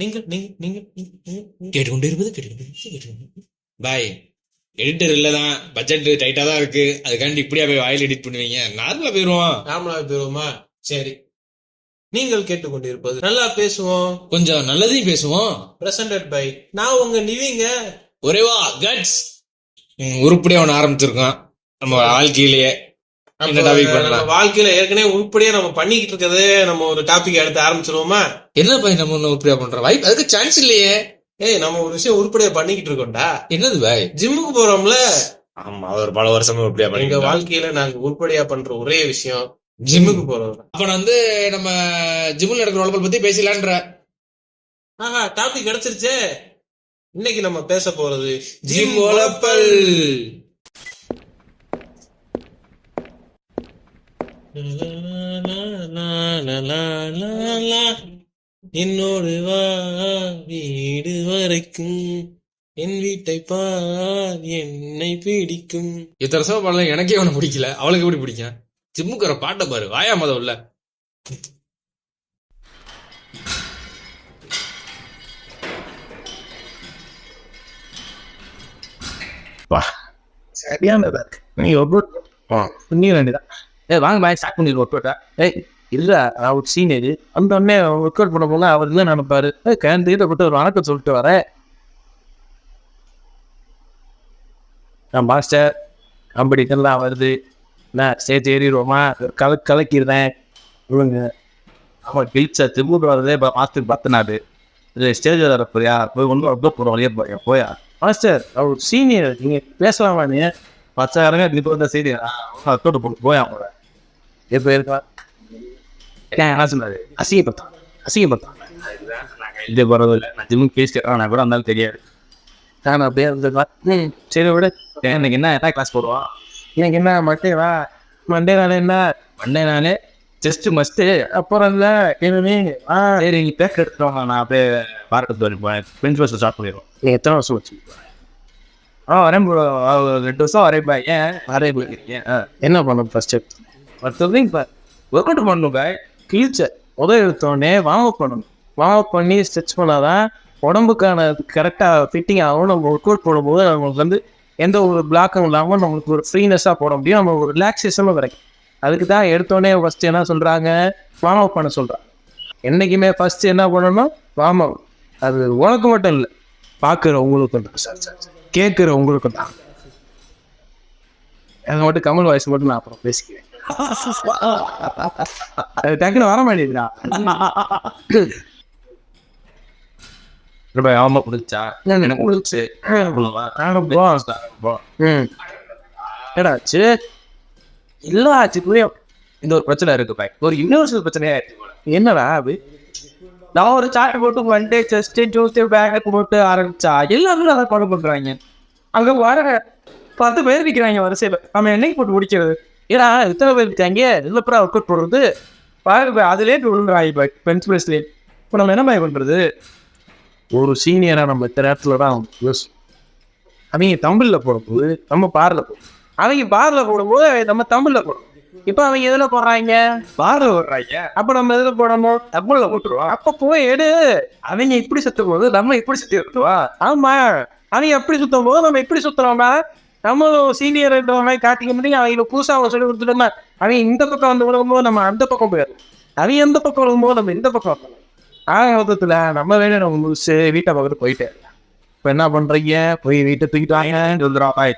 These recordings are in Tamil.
நீங்கள் நீங்கள் நீங்கள் கேட்டுக்கொண்டிருப்பது பாய். எடிட்டர் இல்லதான், பட்ஜெட் டைட்டா தான் இருக்கு. அதுக்காண்டி இப்படியா போய் வாயில் எடிட் பண்ணுவீங்க? நார்மலா போயிருவோமா? சரி. நீங்கள் கேட்டுக்கொண்டிருப்பது நல்லா பேசுவோம், கொஞ்சம் நல்லதையும் பேசுவோம். பிரசன்டட் பை நான் உங்க நிவிங்க. ஒரேவா கட்ஸ் உருப்படியா ஒண்ணு ஆரம்பிச்சிருக்கோம் நம்ம வாழ்க்கையிலேயே. என்ன டாபிக் பண்ணலாம்? வாழ்க்கையில ஏற்கனவே உருப்படியா நம்ம பண்ணிக்கிட்டு இருக்கிறது, நம்ம ஒரு டாபிக் எடுத்து ஆரம்பிச்சிருவோமா? என்ன பாய் நம்ம ஒண்ணு உருப்படியா பண்றோம்? வாய்ப்பு அதுக்கு சான்ஸ் இல்லையே. ஏய், நம்ம ஒரு விஷயம் உருப்படியா பண்ணிக்கிட்டு இருக்கோம்டா. என்னது பாய்? ஜிம்முக்கு போறோம்ல. ஆமா, ஒரு பல வருஷமா உருப்படியா பண்ணி. எங்க வாழ்க்கையில நாங்க உருப்படியா பண்ற ஒரே விஷயம் ஜிம்முக்கு போறோம். அப்ப நான் நம்ம ஜிம்முல நடக்கிற உழப்பல் பத்தி பேசலான்ற. ஆஹா, டாபிக் கிடைச்சிருச்சே. இன்னைக்கு நம்ம பேச போறது ஜிம் உழப்பல். என்னோடு வா வீடு வரைக்கும், என் வீட்டை பார் என்னை பிடிக்கும். இத்தனை வருஷமா பாடல, எனக்கே அவனை பிடிக்கல, அவளுக்கு எப்படி பிடிக்கும்? ஜிம்முக்கு வர பாட்டை பாரு, வாயா மதம் இல்ல. சரியானதா இருக்கு. நீ பண்ணி வேண்டியதான். வாங்க பாய், ஸ்டார்ட் பண்ணிடு ஒர்க் அவுட்டா. இல்லை, அவர் சீனியர் அந்த உடனே ஒர்க் அவுட் பண்ண போல அவர் தான் நினைப்பாரு, கேண்டிகிட்ட போட்டு ஒரு வணக்கம் சொல்லிட்டு வரேன். நான் மாஸ்டர் காம்படிஷன்லாம் வருது, நான் ஸ்டேஜ் ஏறிடுவோமா, கலக்கிடுறேன் இவங்க. அவன் கிழிச்சா திரும்ப வரதே மாஸ்டர் பத்தினாரு. ஸ்டேஜ் வரப்போறியா, போய் ஒன்றும் ரொம்ப போகிற வழியே போறியா போயா. மாஸ்டர் அவர் சீனியர், நீங்கள் பேசலாமா? நீ 10,000 இப்போ வந்தால் சீனியர் தோட்டு போட்டு போயா அவங்கள எப்போ இருக்கலாம். என்ன சொன்னாரு? அசிங்கப்பட்டான் இது போகிறது இல்லை. நான் ஜிம்முக்கு பேசிட்டேன், நான் கூட இருந்தாலும் தெரியாது. நான் அப்படியே இருந்துக்கலாம். சரி விட, எனக்கு என்ன கிளாஸ் போடுவான்? எனக்கு என்ன மண்டேவா? மண்டே நாளே ஜஸ்ட் மஸ்ட்டு. அப்புறம் இல்லை சரி, நீங்கள் பேக் எடுத்துருவாங்க, நான் அப்படியே பார்க்கறது வரைப்பேன். பிரின்சிபல் ஸ்டார்ட் பண்ணிடுவோம். நீங்கள் எத்தனை வருஷம் வச்சு? வரேன் 2 வருஷம் வரேன் பாய். ஏன் வரே போயிருக்கீங்க? என்ன பண்ணணும் ஃபர்ஸ்ட்? ஒருத்தர் இப்போ ஒர்க் அவுட் பண்ணணும் பாய். கிழிச்ச எடுத்தோடனே வார்ம் அப் பண்ணணும். வார்ம் அப் பண்ணி ஸ்ட்ரெச் பண்ணாதான் உடம்புக்கான கரெக்டாக ஃபிட்டிங் ஆகும். நம்ம ஒர்க் அவுட் போடும்போது நம்மளுக்கு எந்த ஒரு பிளாக்கும் இல்லாமல் நம்மளுக்கு ஒரு ஃப்ரீனஸாக போட முடியும், நம்ம ஒரு ரிலாக்ஸேஷனும் கிடைக்கும். அதுக்கு தான் எடுத்தோடனே ஃபஸ்ட்டு என்ன சொல்கிறாங்க, வார்ம் அப் பண்ண சொல்கிறாங்க. என்றைக்குமே ஃபஸ்ட்டு என்ன பண்ணணும், வார்ம் அப். அது உனக்கு மட்டும் இல்லை, பார்க்குற உங்களுக்கு கேட்குற உங்களுக்கு தான். அதை மட்டும் கமல் வாய்ஸ் மட்டும் நான் அப்புறம் பேசிக்கிறேன். அது டக்குன்னு வர மாட்டேங்குதுடா. ஆமா பிடிச்சா எனக்கு பிடிச்சி ஏடாச்சு இல்லை ஆச்சு புரியும். இந்த ஒரு பிரச்சனை இருக்கு பாய், ஒரு யூனிவர்சல் பிரச்சனையா இருக்கு. என்னடா அது? நான் ஒரு சார்ட் போட்டு மண்டே செஸ்ட் டியூஸ்டே பேக் போட்டு ஆரம்பிச்சா எல்லாருமே அதை ஃபாலோ பண்ணுறாங்க. அங்கே வர 10 பேர் நிற்கிறாங்க வரிசையில். நம்ம என்னைக்கு போட்டு முடிக்கிறது? ஏன்னா எத்தனை பேர் இருக்காங்க, இல்லப்பறம் ஒர்க் அவுட் போடுறது பாரு. அதுலேயே விழுந்துறாங்க பாய், பிரின்சிபல்ஸ்லேயே. இப்போ நம்ம என்ன பாய் பண்ணுறது? ஒரு சீனியராக நம்ம இத்தனை நேரத்தில் தான் அவங்க தமிழில் போடும்போது நம்ம பாரில் போடும், அவங்க பாரில் போடும்போது நம்ம தமிழில் போடும். இப்போ அவங்க எதில் போடுறாங்க? பாரில் போடுறாங்க. அப்போ நம்ம எதில் போடணும்? தமிழில் போட்டுருவோம். அப்போ போய் அவங்க இப்படி சுற்றும் போது நம்ம இப்படி சுற்றி சுற்றுவா. ஆமாம், அவங்க எப்படி சுற்றும் போது நம்ம இப்படி சுற்றுறோம்னா நம்மளும் சீனியர் மாதிரி காட்டிக்க முடியும். அவங்க புதுசாக அவங்க சொல்லி கொடுத்துட்டோம்னா அவங்க இந்த பக்கம் வந்து விழும்போது நம்ம அந்த பக்கம் போயிடும், அவங்க எந்த பக்கம் விழும்போது நம்ம இந்த பக்கம் வரணும். மொத்தத்தில் நம்ம வேலை நம்ம முடிச்சு வீட்டை பக்கத்து போயிட்டே. இப்போ என்ன பண்ணுறீங்க? போய் வீட்டை தூக்கிட்டு வாங்கன்னு சொல்லுறா பாய்.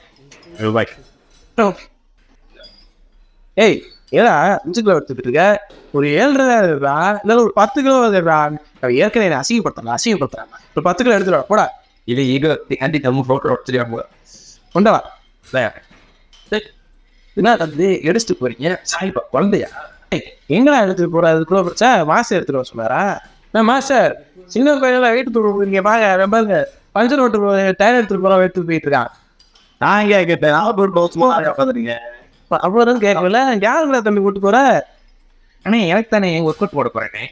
ஏய், ஏதா 5 கிலோ எடுத்துக்கிட்டு இருக்க, ஒரு 7.5 இருக்கா, இல்லை ஒரு 10 கிலோ இருக்கா? ஏற்கனவே அசிங்கப்படுத்துறாங்க. ஒரு 10 கிலோ எடுத்துடா போடா. இது ஈகோ ஆண்டி நம்ம ஃபோட்டோ எடுத்துட்டு கொண்டவா என்ன வந்து எடுத்துட்டு போறீங்க? சாய்ப்பா குழந்தையா? எங்கடா எடுத்துட்டு போற? அதுக்குள்ள பிரச்சா மாஸ்டர் எடுத்துட்டு வர சொன்னாரா? நான் மாஸ்டர் சின்ன பையன் வீட்டு தூங்க பாருங்க பாருங்க, பஞ்சர் ஓட்டு டயர் எடுத்துட்டு போற எடுத்துட்டு போயிட்டு இருக்கான். நான் இங்கே கேட்டேன், உட்காந்துருங்க அவ்வளோ கேட்கல. யாருங்களா தம்பி கூட்டு போற? ஆனால் எனக்கு தானே ஒர்க் அவுட் போட போறேனே.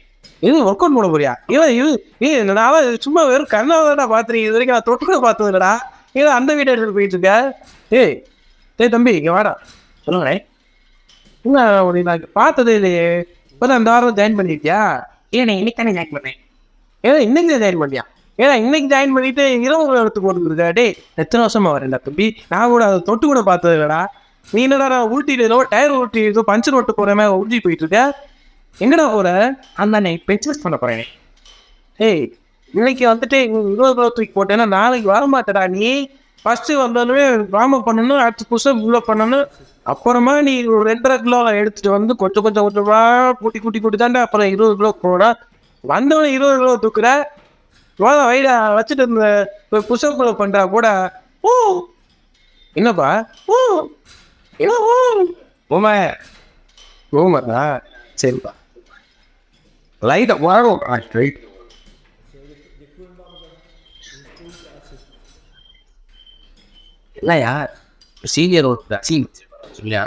இது ஒர்க் அவுட் போட போறியா? நான் சும்மா வெறும் கண்ணாவதா பார்த்துருக்கேன், இது வரைக்கும் நான் தொட்டு கூட பார்த்தது இல்லடா. ஏதோ அந்த வீட்டை எடுத்துட்டு போயிட்டு இருக்க. ஏய் தம்பி இங்கே வாடா. சொல்லுங்கண்ணே. நான் பார்த்ததே இல்லையே, இப்போ தான் அந்த வாரம் ஜாயின் பண்ணிருக்கியா? ஏன் இன்னைக்கு தானே ஜாயின் பண்ணேன். ஏன்னா இன்னைக்கு ஜாயின் பண்ணியா? ஏன்னா இன்னைக்கு ஜாயின் பண்ணிட்டு இரவு எடுத்து போட்டுருக்கா? டே எத்தனை வருஷமா வரேன்டா தம்பி, நான் கூட அதை தொட்டு கூட பார்த்தது இல்லடா. நீ என்னடா ஊட்டிட்டு டயர் ஊட்டி பஞ்சர் ஓட்டு போறமே ஊட்டி போயிட்டு இருக்க, எங்கடா போற? அந்த பென்சஸ் பண்ண போறேன். ஏய் இன்னைக்கு வந்துட்டு 20 கிலோ தூக்கி போட்டேன்னா நாளைக்கு வர மாட்டேடா. நீ ஃபர்ஸ்ட் வந்தாலுமே ராம பண்ணணும், அடுத்து புஷப் இவ்வளோ பண்ணணும், அப்புறமா நீ ஒரு 2.5 கிலோ எடுத்துட்டு வந்து கொஞ்சம் கொஞ்சமா கூட்டி தாண்டா அப்புறம் 20 கிலோ போட வந்தவன 20 கிலோ தூக்குற. வைடா வச்சுட்டு இருந்த புஷப் பண்றா கூட. ஓ என்னப்பா ஓ என்ன ஓமா ஓமரா? சரிப்பா லைட்டா வரும் ரைட். இல்லையா சீனியர் இல்லையா?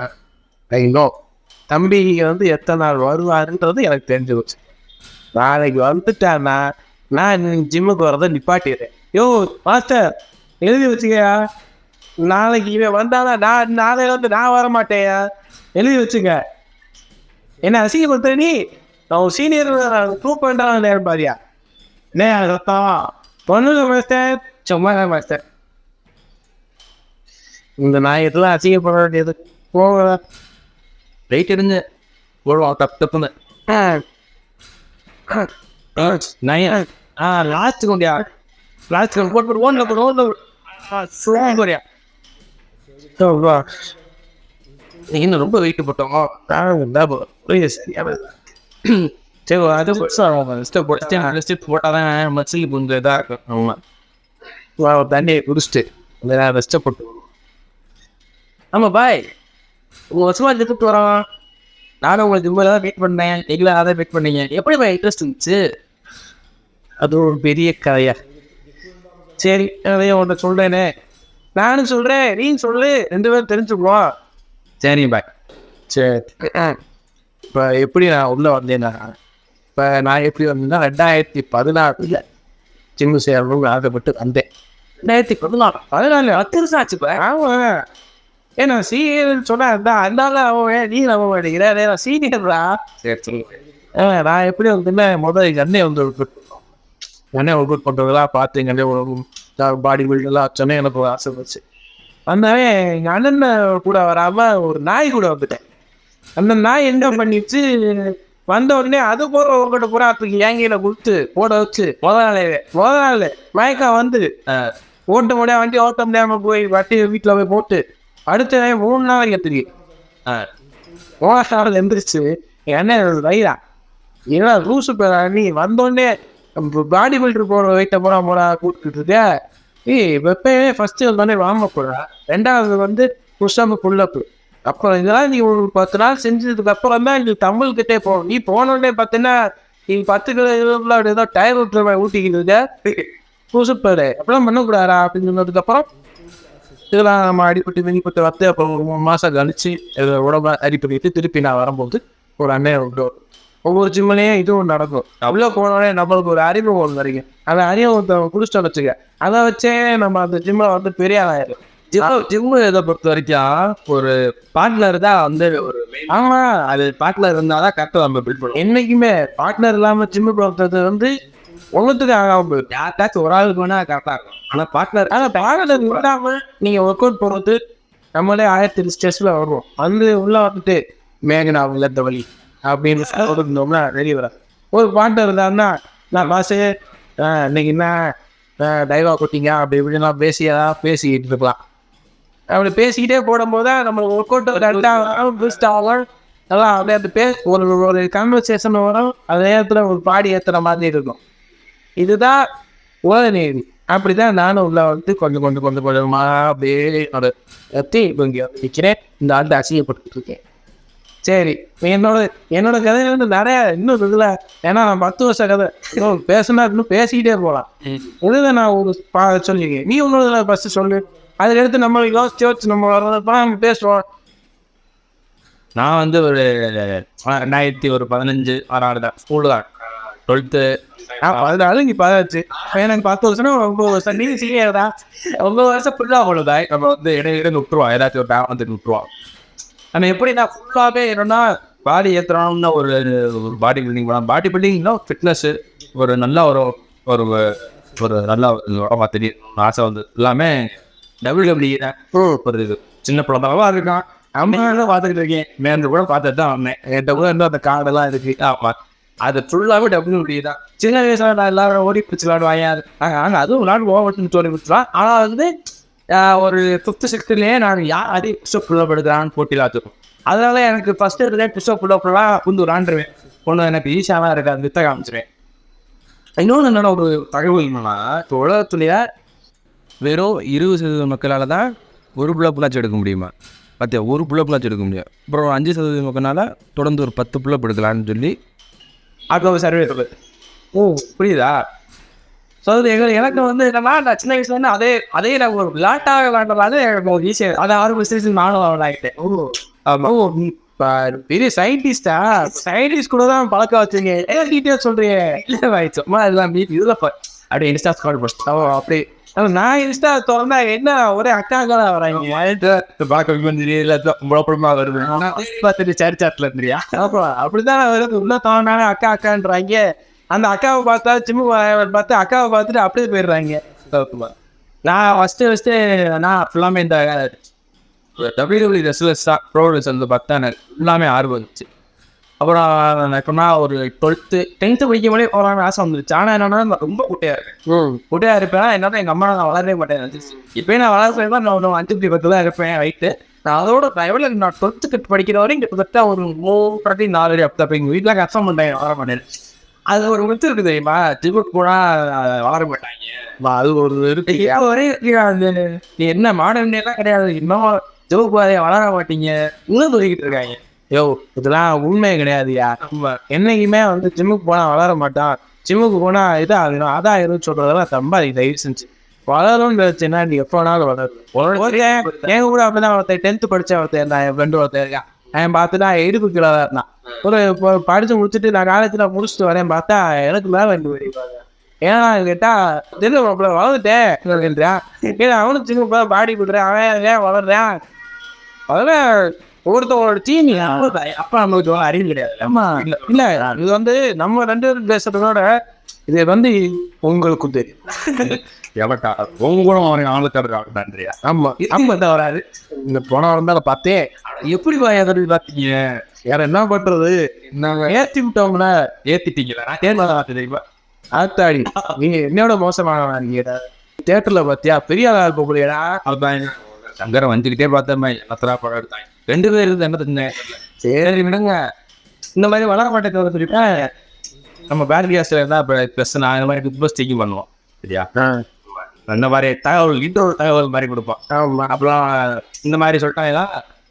இன்னும் தம்பி வந்து எத்தனை நாள் வருவாருன்றது எனக்கு தெரிஞ்சு போச்சு. நாளைக்கு வந்துட்டான்னா நான் ஜிம்முக்கு வரதை நிப்பாட்டிடுறேன். யோ மாஸ்டர் எழுதி வச்சுக்கயா, நாளைக்கு இவன் வந்தானா நாளையில வந்து நான் வர மாட்டேயா, எழுதி வச்சுக்க. என்ன அசிங்கப்படுத்த நீ? நான் சீனியர் ப்ரூவ் பண்ணுறான் நேரம் பாரியா? நே சத்தம் பொண்ணுங்க மாஸ்டர், சும்மா மாஸ்டர். இந்த நாயெல்லாம் அசிங்கப்பட வேண்டியது போக வெயிட் எடுங்க போடுவோம் தப்புன்னு நய லாஸ்ட் கொண்டியா லாஸ்ட் போட்டு ஓன்ல போடுவோம். இன்னும் ரொம்ப வெயிட் போட்டோம். சரி அது போட்டாதான் மசிலி கொஞ்சம் இதாக இருக்கும். தண்ணியை குடிச்சிட்டு ரெஸ்ட்டை போட்டு. ஆமாம் பாய், உங்கள் வருஷமா எடுத்துட்டு வரோம். நானும் உங்களை ஜிம்மில் தான் வெயிட் பண்ணேன், நீங்களும் அதான் வெயிட் பண்ணீங்க. எப்படி பாய் இன்ட்ரெஸ்ட் இருந்துச்சு? அது ஒரு பெரிய கதையா? சரி அதையும் உன்ட்ட சொல்கிறேனே, நானும் சொல்கிறேன் நீ சொல்லு, 2 பேரும் தெரிஞ்சுக்குவோம். சரி பாய். சரி இப்போ எப்படி நான் உள்ளே வந்தேன்னா, இப்போ நான் எப்படி வந்தேன்னா 2014 ஜிம்மு சேரணும்னு ஆசைப்பட்டு வந்தேன். 2014 10 வருஷம் ஆச்சு இப்போ. ஆமாம் ஏன்னா சீனியர் சொன்னா அதனால அவன் நீ நம்ப மாட்டேங்கிற, நான் சீனியர்ரா. சரி சரி நான் எப்படி வந்துன்னா முதல் எங்கள் அண்ணன் வந்து அண்ணன் ஒர்க் அவுட் பண்ணுறதெல்லாம் பார்த்து எங்கள் அண்ணன் பாடி பில்டெல்லாம் சொன்னேன். எனக்கு ஒரு ஆசை வச்சு வந்தவன் எங்கள் அண்ணன் கூட வராமல் ஒரு நாய் கூட வந்துட்டேன். அந்த நாய் என்ன பண்ணிடுச்சு, வந்த உடனே அது போகிற உங்கள்கிட்ட பூரா அதுக்கு ஏங்கையில கொடுத்து போட வச்சு முதல் நாள் மயக்கம் வந்து ஓட்ட முடியாது, வண்டி ஓட்ட முடியாமல் போய் வட்டி வீட்டில் போய் போட்டு அடுத்த 3 நாளைக்கு தெரியும். 3 நாள் எந்திரிச்சு என்ன வயிறா ஏன்னா லூசு பேரா நீ வந்தோடனே பாடி பில்டர் போகிற வெயிட்டை போடா கூப்பிட்டு இருக்க. எப்பயுமே ஃபர்ஸ்ட் வந்தோடனே வார்ம் அப் போடுறா, 2வது வந்து புஷ்அப் புல்லப்பு. அப்புறம் இதெல்லாம் நீ ஒரு 10 நாள் செஞ்சதுக்கு அப்புறம் தான் நீ தமிழ்கிட்டே போகணும். நீ போனோடனே பார்த்தீங்கன்னா நீ 10 கிலோ 20 கிலோ ஏதோ டயர் ஊற்றுற மாதிரி ஊட்டிக்கிட்டு புதுசு பேரு அப்படிலாம் பண்ணக்கூடாதா அப்படின்னு சொன்னதுக்கப்புறம் இதெல்லாம் நம்ம அடிப்பட்டு மினிப்பட்டு வந்து அப்புறம் ஒரு 3 மாதம் கழிச்சு உடம்பு அடிப்பட்டு திருப்பி நான் வரும்போது ஒரு அண்ணன் ஒவ்வொரு ஜிம்மிலையும் இதுவும் நடக்கும். அவ்வளோ போனோடனே நம்மளுக்கு ஒரு அறிமுகம் ஒன்று வரைக்கும், அந்த அறிமுகத்தை குடிச்சிட்டோம் வச்சுக்க, அதை வச்சே நம்ம அந்த ஜிம்மில் வந்து பெரிய ஆளாயிரும். ஜிம்மு இதை பொறுத்த வரைக்கும் ஒரு பார்ட்னர் தான் வந்து ஒரு ஆமாம், அது பார்ட்னர் இருந்தால் தான் கரெக்டாக நம்ம பில்ட் பண்ணுவோம். என்றைக்குமே பார்ட்னர் இல்லாமல் ஜிம்மு பொறுத்தது வந்து ஒன்றுத்துக்கு ஆகாமல் போயிடும். யாருக்காச்சும் ஒரு ஆளுக்கு வேணால் கரெக்டாக இருக்கும். ஆனால் பார்ட்னர் விடாமல் நீங்கள் ஒர்க் அவுட் போகிறது நம்மளே 1000 ஸ்ட்ரெஸ்ஸில் வருவோம். வந்து உள்ளே வந்துட்டு மேகனாவில் இந்த வழி அப்படின்னு சொல்லிருந்தோம்னா வெளியே வர ஒரு பார்ட்னர் இருந்தாருன்னா நான் பாசே இன்னைக்கு என்ன டைவா கொட்டிங்க அப்படி இப்படிலாம் பேசிக்கிட்டு இருக்கலாம். அப்படி பேசிக்கிட்டே போடும்போது தான் நம்மளுக்கு ஒர்க் அவுட் பெஸ்ட் ஆகும். நல்லா அப்படியே அந்த ஒரு கன்வர்சேஷன் வரும், அந்த நேரத்தில் ஒரு பாடி ஏற்றுற மாதிரி இருக்கும். இதுதான் உலக நீதி. அப்படி தான் நானும் உள்ள வந்து கொஞ்சம் கொஞ்சமாக அப்படியே இப்போ இங்கே நிற்கிறேன், இந்த ஆண்டு அசிங்கப்பட்டு இருக்கேன். சரி என்னோட கதையில வந்து நிறைய இன்னும் இதில், ஏன்னா நான் 10 வருஷ கதை பேசுனா இன்னும் பேசிக்கிட்டே போகலாம். இதுதான் நான் ஒரு சொல்லியிருக்கேன். நீ உன்னோட ஃபஸ்ட்டு சொல்லு, அதில் எடுத்து நம்ம யோசிச்சு நம்ம வர்றதப்ப நம்ம பேசுவோம். நான் வந்து ஒரு 2015 தான் ஸ்கூலு தான் 12th 14 நீ 18 எனக்கு 10 வருஷம்னா 9 வருஷம். நீ சீனியர் தான், 9 வருஷம் ஃபுல்லாக அவ்வளோதா. நம்ம வந்து இடையில விட்டுருவோம், ஏதாச்சும் ஒரு பேக் வந்துட்டு விட்டுருவோம். நம்ம எப்படி நான் ஃபுல்லாகவே என்னன்னா பாடி ஏற்றுறோம்னா ஒரு பாடி பில்டிங் பண்ணலாம். பாடி பில்டிங்னா ஃபிட்னஸ்ஸு ஒரு நல்ல ஒரு ஒரு ஒரு நல்ல உடம்பா தெரியும் ஆசை வந்து எல்லாமே WWE தான் ஒரு சின்ன பிள்ளைவா இருக்கான். அம்மா பார்த்துக்கிட்டு இருக்கேன். நேர்ந்து கூட பார்த்துட்டு தான் வந்தேன். என்கிட்ட கூட இன்னும் அந்த கார்டெல்லாம் இருக்கு. ஆமா, அது ஃபுல்லாகவே WWE தான். சின்ன வயசுல நான் எல்லாரும் ஓடி பிடிச்சி விளாடுவாங்க. நாங்கள் அதுவும் விளாடுவோம் ஓட்டுன்னு சொல்லி பிடிச்சலாம். ஆனால் வந்து ஒரு 5th 6thலேயே நான் யார் அதிக புஷ்அப் புல்லப் எடுக்கிறான்னு போட்டியில் ஆச்சுருக்கோம். அதனால எனக்கு ஃபர்ஸ்ட் எடுத்தே புஷ்அப் புல்லப்லாம் புந்து விளாண்டுருவேன். ஒன்று எனக்கு ஈஸியாலாம் இருக்காது, வித்த காமிச்சிருவேன். இன்னொன்று என்னென்ன ஒரு தகவல் என்னன்னா, இப்போ உலகத்துலேயே வெறும் 20% மக்களால் தான் ஒரு புல்லப்புலாச்சும் எடுக்க முடியுமா? பார்த்தியா, ஒரு புல்லப்புலாச்சும் எடுக்க முடியும். அப்புறம் 5% மக்களால் தொடர்ந்து ஒரு 10 புல்லப் எடுக்கலான்னு சொல்லி அது ஒரு சர்வே சொல்லுது. புரியுதா? ஸோ அது எனக்கு வந்து என்னன்னா, நான் சின்ன வயசுலேருந்து அதே நான் ஒரு விளையாட்டாக விளையாண்டதால எனக்கு ஒரு ஈஸியாக அதை ஆரம்பிச்சு நானும் விளையாட்டேன். பெரிய சயின்டிஸ்டா? சயின்டிஸ்ட் கூட தான் பழக்கம் வச்சுங்க. டீட்டெயில் சொல்றீங்க? இல்லை பாய், சும்மா இதெல்லாம் இதில் அப்படியே இன்ஸ்டா ஸ்கால் போட்டு அப்படி நான் இன்ஸ்டா திறந்தா என்ன ஒரே அக்காக்களா வராங்க. பார்க்க முழப்படமா வருது. பார்த்துட்டு சேட்ல இருந்தியா? அப்புறம் அப்படிதான் வருது. உள்ள தோணானே அக்கா அக்கான்றாங்க. அந்த அக்காவை பார்த்தா சிம்மு பார்த்து அக்காவை பார்த்துட்டு அப்படியே போயிடுறாங்க. நான் ஃபஸ்ட்டு நான் ஃபுல்லாமே இந்த WWE ரெஸ்லர்ஸ் தான், ப்ரோ ரெஸ்லர்ஸ் பார்த்தா எனக்கு ஃபுல்லாமே ஆர்வம் வந்துச்சு. அப்புறம் இப்போ நான் ஒரு 10th படிக்கும் போதே போகலான்னு ஆசை வந்துருச்சு. ஆனால் என்னன்னா நான் ரொம்ப குட்டையாக இருக்கேன். குட்டையாக இருப்பேன். என்னன்னா எங்கள் அம்மா நான் வளரவே மாட்டேன் வந்துச்சு. இப்போ நான் வளர்றேன் தான், நான் 5-10 தான் இருப்பேன் வெயிட்டு. நான் அதோட எவ்வளோ நான் 12th படிக்கிற வரையும் கிட்டத்தட்ட ஒரு 3-4 அடி அப்படி எங்கள் வீட்டில் கஷ்டம் பண்ணிட்டேன், வளர மாட்டேன். அது ஒரு மித்து இருக்குது தெரியுமா, ஜிம்முக்கு போனால் வளர மாட்டாங்க. அது ஒரு இருக்கு. இப்போ ஒரே நீ என்ன மாடர்னேலாம் கிடையாது, இன்னும் ஜிம்முக்கு போதே வளர மாட்டீங்க இன்னும் சொல்லிக்கிட்டு இருக்காங்க. யோ, இதெல்லாம் உண்மையே கிடையாதுயா. என்னைக்குமே வந்து ஜிம்முக்கு போனால் வளர மாட்டான், ஜிம்முக்கு போனால் இதாகிடும் அதாகிடும் சொல்கிறதெல்லாம் ரொம்ப தயவு செஞ்சு வளரும்னு வச்சுன்னா நீ எப்போ வேணாலும் வளரும். எங்க கூட அப்படிதான் ஒருத்தர் 10th படித்த ஒருத்தர் என் ஃப்ரெண்டு ஒருத்தர் இருக்கேன். அவன் பார்த்துட்டா 80 கிலோ தான் இருந்தான். ஒரு இப்போ படித்து முடிச்சுட்டு நான் காலேஜில் முடிச்சுட்டு வரேன், பார்த்தா எனக்கு மேலே வந்து வருவாங்க. ஏன்னா கேட்டால் தெரிஞ்ச வளர்ந்துட்டேன் ஏன்னா அவனும் சின்ன பாடி கொடுக்குறேன், அவன் ஏன் வளர்றேன். அதெல்லாம் ஒவ்வொருத்தவங்களோட டீம் அப்பா நம்மளுக்கு அறிவு கிடையாது. ஆமா, இல்லை இல்லை, இது வந்து நம்ம 2 பேரும் பேசுறதோட இது வந்து உங்களுக்கும் தெரியும். எவக்கா உங்க கூட அவன் ஆளுக்காரு நன்றியா? ஆமா, நம்ம தான் வராது. இந்த போன வாரம் தான் பார்த்தேன். எப்படி பார்த்தீங்க? வேற என்ன பண்றது, நாங்கள் ஏற்றி விட்டோம்ல. ஏற்றிட்டீங்களா? நான் தேர்தல் தெரியுமா ஆத்தாடி, நீங்க என்னோட மோசமான தேட்டர்ல பார்த்தியா பெரிய ஆள் போகலையா? அதுதான் சங்கரம் வந்துக்கிட்டே பார்த்தேன். என்னத்தரா படம் எடுத்தாங்க 2 பேர் இருந்து என்ன தெரிஞ்சேன். சரி விடுங்க, இந்த மாதிரி வளர மாட்டேன் சொல்லிட்டேன். நம்ம பேட்ரியாஸ்ல இருந்தால் இப்போ ப்ளஸ் நான் இந்த மாதிரி பிக் பாஸ் டேக்கிங் பண்ணுவோம் சரியா? இந்த மாதிரி தகவல் இன்னொரு தகவல் மாதிரி கொடுப்போம். அப்புறம் இந்த மாதிரி சொல்லிட்டாங்க.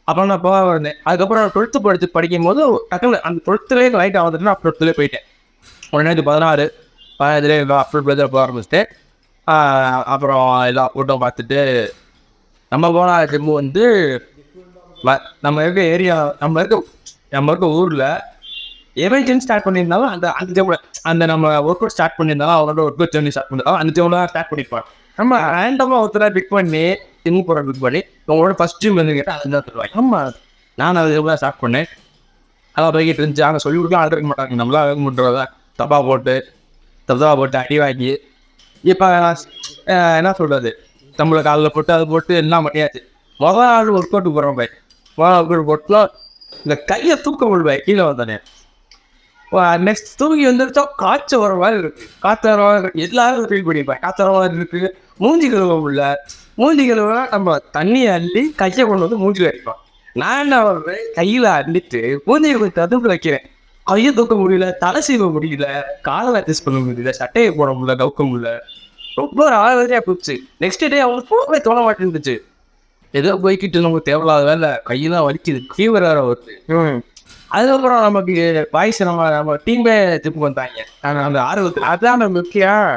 அப்புறம் நான் போக வந்தேன். அதுக்கப்புறம் 12th படிக்கும் போது டக்குனு அந்த 12th லைட் ஆகுதுன்னா 12th போயிட்டேன். 16 எல்லாம் ஃபுல் பிரதர் போக ஆரம்பிச்சுட்டு அப்புறம் எல்லாம் கூட்டம் பார்த்துட்டு நம்ம போன ஜிம்மு வந்து நம்ம இருக்க ஏரியா, நம்ம இருக்க ஊரில் எமர்ஜென்சி ஸ்டார்ட் பண்ணியிருந்தாலும் அந்த ஜிம்மில் அந்த நம்ம ஒர்க் அவுட் ஸ்டார்ட் பண்ணியிருந்தாலும் அவங்களோட ஒர்க் அவுட் ஜெர்னி ஸ்டார்ட் பண்ணியிருந்தாலும் அந்த ஜிம்மில் ஸ்டார்ட் பண்ணியிருப்பாங்க. நம்ம ரேண்டமாக ஒருத்தராக பிக் பண்ணி ஜிம்மு போகிற பிக் பண்ணி உங்களோட ஃபஸ்ட் ஜிம் வந்து கேட்டால் அதுதான் சொல்லுவாங்க. ஆமாம், நான் அது ஜிம்மில் ஸ்டார்ட் பண்ணேன். அதான் போய்கிட்டு இருந்துச்சு. அங்கே சொல்லி கொடுக்கலாம் ஆள் இருக்க மாட்டாங்க. நம்மளாம் வேக பண்ணுறதா தப்பா போட்டு அடி வாங்கி இப்போ என்ன சொல்கிறது, நம்மளை காலில் போட்டு அது போட்டு எல்லாம் பண்ணியாச்சு. முதல் நாள் ஒர்க் அவுட்டு போகிறோம் பாய். முதல் ஒர்க் அவுட் போட்டுலாம் இந்த கையை தூக்க முடியும் கீழே வந்தானே. நெக்ஸ்ட் தூக்கி வந்துருச்சா காய்ச்ச வர மாதிரி இருக்குது. காற்று வர மாதிரி இருக்குது. எல்லாரும் ஃபீல் பண்ணியிருப்பேன். காற்று வர மாதிரி இருக்குது. மூஞ்சி கழுவ முடியல. மூஞ்சி கழுவுனா நம்ம தண்ணியை அள்ளி கையை கொண்டு வந்து மூஞ்சி வைப்போம். நான் என்ன பண்ணுறேன், கையில் அள்ளிட்டு மூஞ்சியை கொஞ்சம் தடுப்பு வைக்கிறேன். கையை தூக்க முடியல, தலை சீவ முடியல, காலை அட்ஜஸ்ட் பண்ண முடியல, சட்டையை போட முடியல, கவுக்க முடியல. ரொம்ப ஒரு ஆளாவதியாக போச்சு. நெக்ஸ்ட் டே அவங்களுக்கு போகவே தோண மாட்டேருந்துச்சு. ஏதோ போய்கிட்டு நமக்கு தேவையில்லாத வேலை, கையெல்லாம் வலிக்குது, ஃபீவர் வேறு வருது. அதுக்கப்புறம் நமக்கு வாய்ஸ் நம்ம டீமே திருப்பி வந்தாங்க. அந்த ஆர்வத்தில் அதான் முக்கியம்.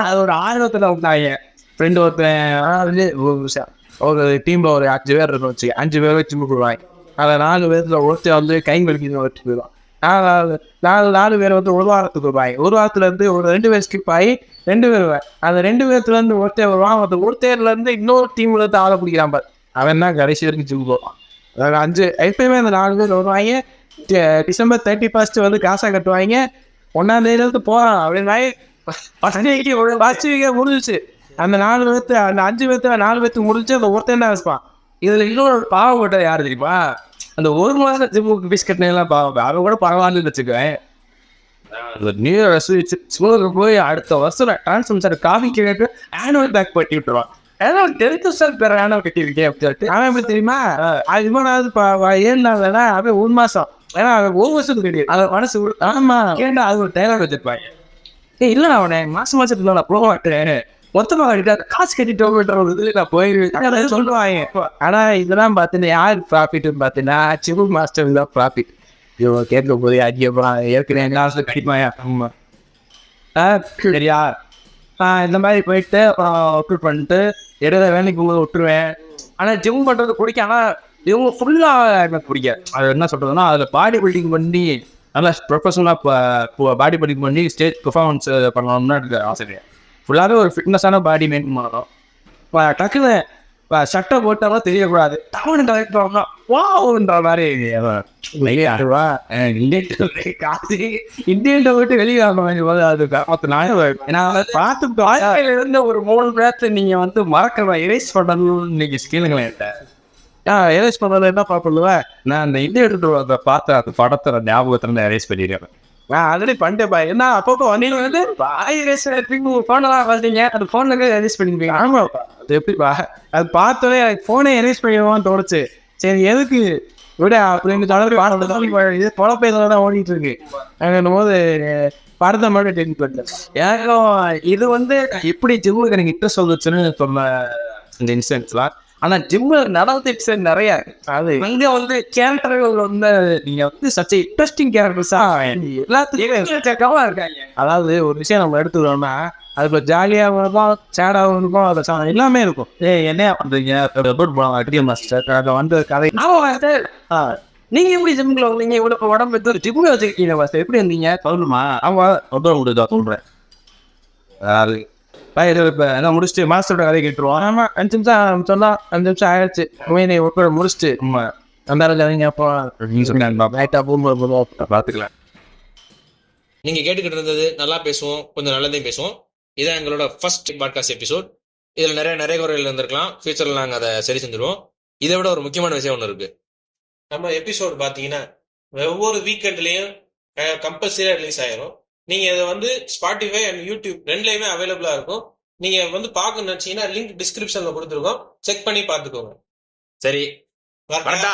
அது ஒரு ஆர்வத்தில் வந்தாங்க. ஃப்ரெண்டு ஒருத்தன் ஒரு டீமில் ஒரு 5 பேர் இருக்கும் வச்சு 5 பேர் வச்சு கொடுவாங்க. அதில் 4 பேரில் ஒருத்தர் வந்து கை வலிக்குதுன்னு வச்சு போயிடுவான். 4 பேர் வந்து ஒரு வாரத்துக்கு வருவாங்க. ஒரு வாரத்துலேருந்து ஒரு 2 பேர் ஸ்கிப் ஆகி 2 பேர் வருவாங்க. அந்த 2 பேர்த்துலேருந்து ஒருத்தர் வருவான். அந்த ஒருத்தர்லேருந்து இன்னொரு டீம்லேருந்து ஆளை பிடிக்கிறான் பாரு, அவன் தான் கடைசி வரைக்கும் ஜிம் போவான். அதாவது எப்பயுமே அந்த 4 பேர் வருவாங்க. December 31 வந்து காசாக கட்டுவாங்க. 1ஆம் தேதியிலேருந்து போகிறான் அப்படின்னா ஃபஸ்ட் வீக்கே முடிஞ்சிச்சு. அந்த 4 பேர்த்து அந்த 5 பேர்த்து 4 பேர்த்துக்கு முடிஞ்சு அந்த ஒருத்தன் தான் வச்சுப்பான். இதில் இன்னொரு பாவம் போட்டது யார் தெரியுமா? அந்த 1 மாதம் ஜிம்முக்கு ஃபீஸ் கட்டினெல்லாம் பாவம். அவன் கூட பரவாயில்லன்னு வச்சுக்குவேன். நியூ இயர் வச்சு ஸ்கூலுக்கு போய் அடுத்த வருஷம் டிரான்ஸ்ஃபர் காஃபி கேட்டு ஆனுவல் பேக் பண்ணி விட்டுருவான். ஏன்னா தெரிஞ்ச சார் பேர் ஆனுவல் கட்டியிருக்கேன் அப்படின்னு சொல்லிட்டு அவன் எப்படி தெரியுமா? அது இவனாவது 7 நாள்னா அவன் 1 மாதம். ஏன்னா அவன் 1 வருஷத்துக்கு கிடையாது. அதை மனசு ஆமா கேட்டா அது ஒரு டைலாக் வச்சிருப்பாங்க. இல்லைண்ணா அவனை மாசத்துக்கு நான் போக மாட்டேன், மொத்தமாக கட்டிட்டு காசு கட்டிட்டு போய்ட்டு நான் போயிருவேன் சொல்லுவாங்க. ஆனால் இதெல்லாம் பார்த்தீங்கன்னா யார் ப்ராஃபிட்னு பார்த்தீங்கன்னா சிவு மாஸ்டர் தான் ப்ராஃபிட். இவங்க கேட்க போது அதிகமாக ஏற்கனவே காசு கட்டிப்பாயா. ஆமாம் சரியா? இந்த மாதிரி போயிட்டு அப்புறம் அப்லோட் பண்ணிட்டு எடுத்த வேலைக்கு போகும்போது விட்டுருவேன். ஆனால் ஜிம் பண்ணுறது பிடிக்கும். ஆனால் இவங்க ஃபுல்லாக எனக்கு பிடிக்கும். அது என்ன சொல்கிறதுனா அதில் பாடி பில்டிங் பண்ணி நல்லா ப்ரொஃபஷனலாக பாடி பில்டிங் பண்ணி ஸ்டேஜ் பெர்ஃபார்மன்ஸ் பண்ணணும்னு எனக்கு ஆசை. ஃபுல்லாகவே ஒரு ஃபிட்னஸான பாடி மெயின்டைன் பண்ணணும். இப்போ டக்குன்னு சட்டை போட்டாலும் தெரியக்கூடாது. டவுனு கலெக்ட் பண்ணணும் வான்ற மாதிரி இந்தியன் விட்டு வெளியே அது பார்த்து இருந்த ஒரு 3 பேர்த்து நீங்கள் வந்து மறக்கிற எரேஸ் பண்ணணும்னு நீங்கள் கேளுங்களேன். எரேஸ் பண்ணுறது என்ன பார்ப்பேன், நான் அந்த இந்தியா எடுத்துட்டு பார்த்த அந்த படத்தை ஞாபகத்தில் எரேஸ் பண்ணிடுறேன். அதுலேயும் பண்ணிட்டேப்பா. என்ன அப்பப்போ வண்டியில் வந்து ஃபோனெல்லாம் வந்தீங்க அந்த ஃபோனில் எரேஸ் பண்ணிருப்பீங்க. ஆமாப்பா அது எப்படிப்பா அது பார்த்தோன்னே எனக்கு ஃபோனே எரேஸ் பண்ணிடுவான்னு தோணுச்சு. சரி எதுக்கு விட அப்படின்னு தொடர்பு இது பொழப்பையில தான் ஓடிட்டு இருக்கு. என்னும் போது படத்தை மட்டும் டென்ட் பண்ணேன். எனக்கும் இது வந்து எப்படி ஜிம்முக்கு எனக்கு இன்ட்ரெஸ்ட் வந்துச்சுன்னு சொன்ன இந்த இன்சிடென்ட்ஸ்லாம். ஆனால் ஜிம்மில் நடந்த இன்சிடென்ட் நிறையா. அது இங்கே வந்து கேரக்டர்கள் வந்து நீங்கள் வந்து சச்ச இன்ட்ரெஸ்டிங் கேரக்டர்ஸாக எல்லாத்துக்கும் இருக்காங்க. அதாவது ஒரு விஷயம் நம்ம எடுத்துக்கிறோம்னா அதுக்குள்ள ஜாலியாகவும் இருக்கும், சேடாகவும் இருக்கும், அது எல்லாமே இருக்கும். என்ன பண்ணுறீங்க மாஸ்டர் அதை வந்து கதை நீங்கள் எப்படி ஜிம்முக்குள்ள வந்தீங்க? இவ்வளோ உடம்பு எடுத்து ஜிம்மில் வச்சுருக்கீங்க மாஸ்டர், எப்படி இருந்தீங்க சொல்லணுமா? ஆமாம் சொல்கிறேன் முடியுதா சொல்கிறேன். அது இப்போ எல்லாம் முடிச்சுட்டு மாஸ்டரோட கதை கேட்டுருவோம். ஆமாம் 5 நிமிஷம் சொன்னால் 5 நிமிஷம் ஆயிடுச்சு. உண்மையை ஒருத்தர் முடிச்சுட்டு அந்த கதைங்க அப்போ லைட்டாக போகும்போது பார்த்துக்கலாம். நீங்க கேட்டுக்கிட்டு இருந்தது நல்லா பேசுவோம், கொஞ்சம் நல்லதையும் பேசுவோம். இதான் எங்களோட ஃபர்ஸ்ட் பாட்காஸ்ட் எபிசோட். இதுல நிறைய குறைகள் இருந்திருக்கலாம். ஃபியூச்சர்ல நாங்க அதை சரி செஞ்சிருவோம். இதை விட ஒரு முக்கியமான விஷயம் ஒன்று இருக்கு. நம்ம எபிசோட் பாத்தீங்கன்னா ஒவ்வொரு வீக்கெண்ட்லயும் கம்பல்சரியா ரிலீஸ் ஆயிரும். நீங்க இதை வந்து ஸ்பாட்டிஃபை அண்ட் யூடியூப் 2லையுமே அவைலபிளா இருக்கும். நீங்க வந்து பார்க்க நினைச்சீங்கன்னா லிங்க் டிஸ்கிரிப்ஷன்ல கொடுத்துருக்கோம், செக் பண்ணி பார்த்துக்கோங்க. சரி வரட்டா?